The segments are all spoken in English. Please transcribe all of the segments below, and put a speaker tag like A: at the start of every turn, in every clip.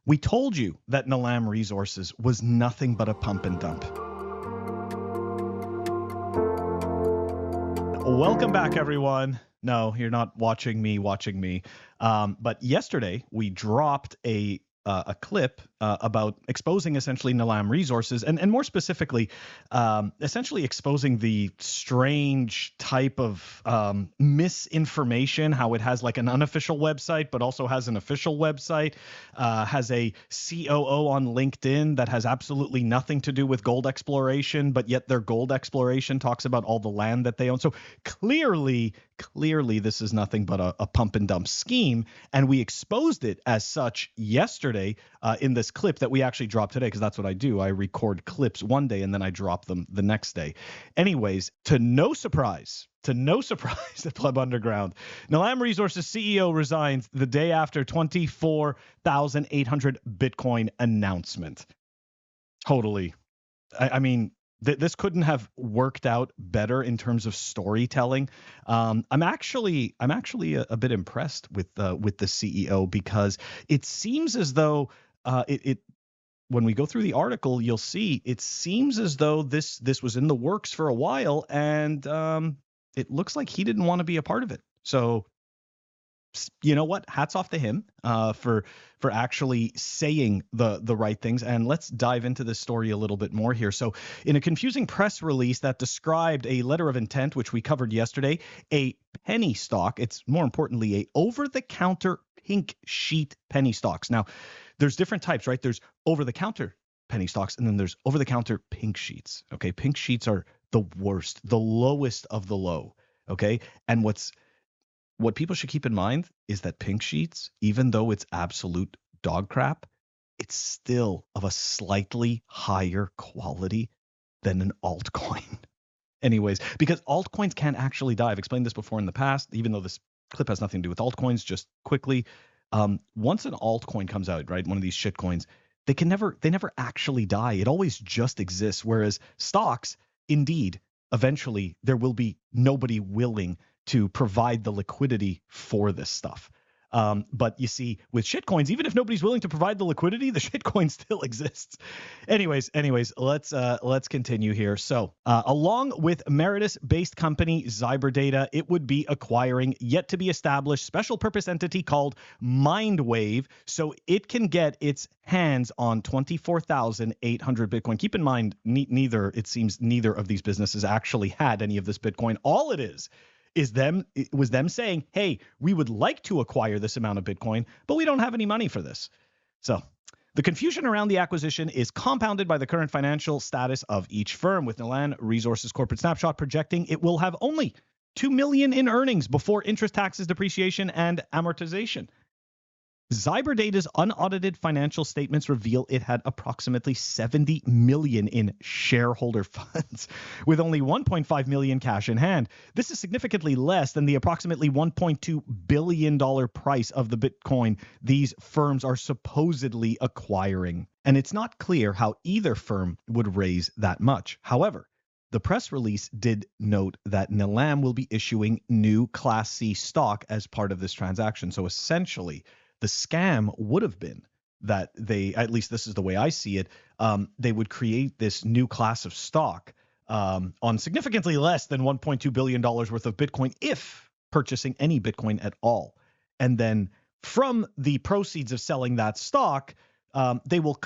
A: We told you that Nilam Resources was nothing but a pump and dump. Welcome back, everyone. No, you're not watching me. But yesterday, we dropped a clip about exposing essentially Nilam Resources and more specifically, essentially exposing the strange type of misinformation, how it has like an unofficial website, but also has an official website, has a COO on LinkedIn that has absolutely nothing to do with gold exploration, but yet their gold exploration talks about all the land that they own. So clearly this is nothing but a pump and dump scheme, and we exposed it as such yesterday in this clip that we actually dropped today, because that's what I do. I record clips one day and then I drop them the next day. Anyways, to no surprise at Pleb Underground, Nilam Resources CEO resigns the day after 24,800 Bitcoin announcement. Totally. I mean, this couldn't have worked out better in terms of storytelling. I'm actually a bit impressed with the CEO, because it seems as though when we go through the article, you'll see it seems as though this was in the works for a while, and it looks like he didn't want to be a part of it. So, you know what? Hats off to him for actually saying the right things. And let's dive into this story a little bit more here. So in a confusing press release that described a letter of intent, which we covered yesterday, a penny stock, it's more importantly a over-the-counter pink sheet penny stocks. Now, there's different types, right? There's over-the-counter penny stocks, and then there's over-the-counter pink sheets. Okay, pink sheets are the worst, the lowest of the low. Okay, and what people should keep in mind is that pink sheets, even though it's absolute dog crap, it's still of a slightly higher quality than an altcoin. Anyways, because altcoins can actually die. I've explained this before in the past, even though this clip has nothing to do with altcoins. Just quickly, once an altcoin comes out, right, one of these shit coins, they never actually die. It always just exists. Whereas stocks, indeed, eventually there will be nobody willing to provide the liquidity for this stuff. But you see, with shitcoins, even if nobody's willing to provide the liquidity, the shitcoin still exists. Anyways, let's continue here. So, along with Meritus-based company Zyberdata, it would be acquiring yet to be established special purpose entity called Mindwave, so it can get its hands on 24,800 Bitcoin. Keep in mind, neither of these businesses actually had any of this Bitcoin. All it was them saying, hey, we would like to acquire this amount of Bitcoin, but we don't have any money for this. So the confusion around the acquisition is compounded by the current financial status of each firm, with Nilam Resources Corporate Snapshot projecting it will have only $2 million in earnings before interest, taxes, depreciation, and amortization. Zyberdata's unaudited financial statements reveal it had approximately $70 million in shareholder funds, with only $1.5 million cash in hand. This is significantly less than the approximately $1.2 billion price of the Bitcoin these firms are supposedly acquiring. And it's not clear how either firm would raise that much. However, the press release did note that Nilam will be issuing new Class C stock as part of this transaction. So essentially, the scam would have been that they, at least this is the way I see it, they would create this new class of stock on significantly less than $1.2 billion worth of Bitcoin, if purchasing any Bitcoin at all. And then from the proceeds of selling that stock, they would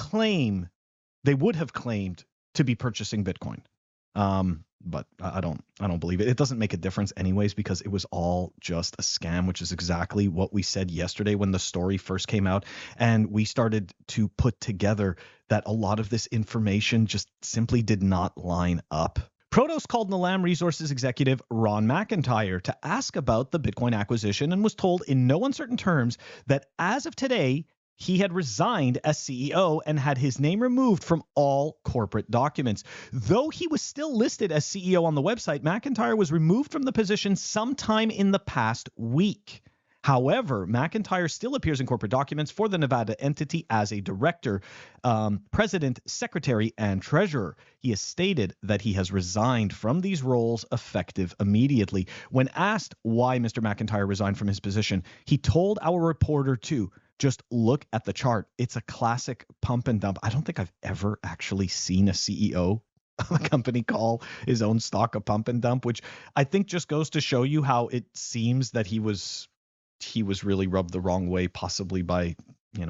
A: have claimed to be purchasing Bitcoin. But I don't believe it. It doesn't make a difference anyways, because it was all just a scam, which is exactly what we said yesterday when the story first came out. And we started to put together that a lot of this information just simply did not line up. Protos called Nilam Resources executive Ron McIntyre to ask about the Bitcoin acquisition and was told in no uncertain terms that as of today, he had resigned as CEO and had his name removed from all corporate documents. Though he was still listed as CEO on the website, McIntyre was removed from the position sometime in the past week. However, McIntyre still appears in corporate documents for the Nevada entity as a director, president, secretary, and treasurer. He has stated that he has resigned from these roles effective immediately. When asked why Mr. McIntyre resigned from his position, he told our reporter to just look at the chart. It's a classic pump and dump. I don't think I've ever actually seen a CEO of a company call his own stock a pump and dump, which I think just goes to show you how it seems that he was really rubbed the wrong way, possibly by,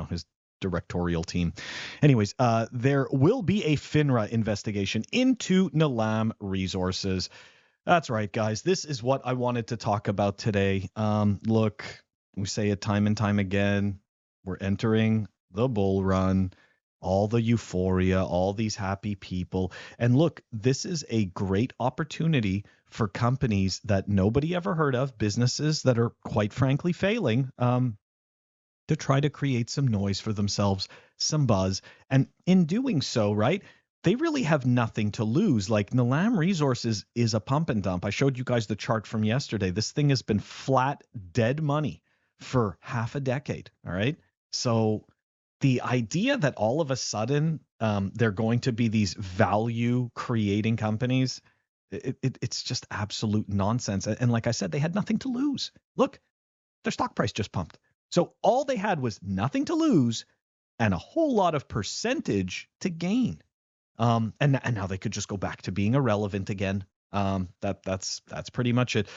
A: his directorial team. Anyways, there will be a FINRA investigation into Nilam Resources. That's right, guys. This is what I wanted to talk about today. Look, we say it time and time again. We're entering the bull run, all the euphoria, all these happy people. And look, this is a great opportunity for companies that nobody ever heard of, businesses that are quite frankly failing, to try to create some noise for themselves, some buzz. And in doing so, right, they really have nothing to lose. Like Nilam Resources is a pump and dump. I showed you guys the chart from yesterday. This thing has been flat, dead money for half a decade. All right. So the idea that all of a sudden they're going to be these value creating companies, it's just absolute nonsense. And like I said, they had nothing to lose. Look, their stock price just pumped. So all they had was nothing to lose and a whole lot of percentage to gain. And now they could just go back to being irrelevant again. That's pretty much it.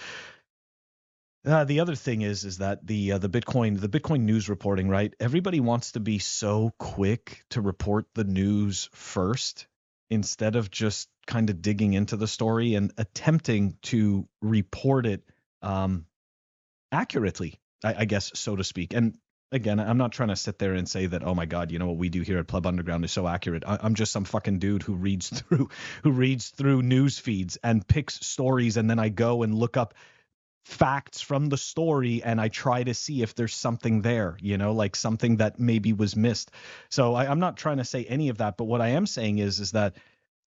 A: The other thing is that the Bitcoin news reporting, right? Everybody wants to be so quick to report the news first instead of just kind of digging into the story and attempting to report it accurately, I guess, so to speak. And again, I'm not trying to sit there and say that, oh my God, what we do here at Pleb Underground is so accurate. I'm just some fucking dude who reads through news feeds and picks stories, and then I go and look up facts from the story and I try to see if there's something there, like something that maybe was missed. So I'm not trying to say any of that, but what I am saying is that,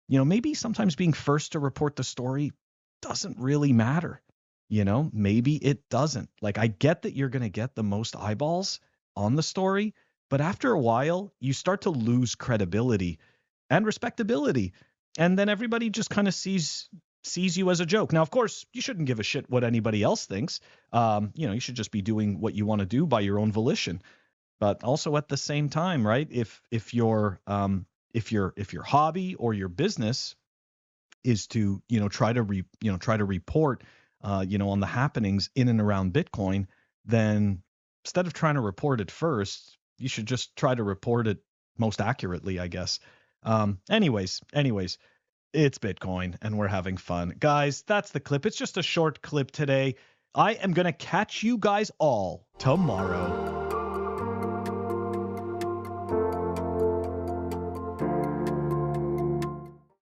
A: maybe sometimes being first to report the story doesn't really matter. Maybe it doesn't. Like, I get that you're going to get the most eyeballs on the story, but after a while, you start to lose credibility and respectability. And then everybody just kind of sees you as a joke. Now, of course, you shouldn't give a shit what anybody else thinks. You should just be doing what you want to do by your own volition. But also at the same time, right? If your hobby or your business is to try to report on the happenings in and around Bitcoin, then instead of trying to report it first, you should just try to report it most accurately, I guess. Anyways, it's Bitcoin and we're having fun. Guys, that's the clip. It's just a short clip today. I am going to catch you guys all tomorrow.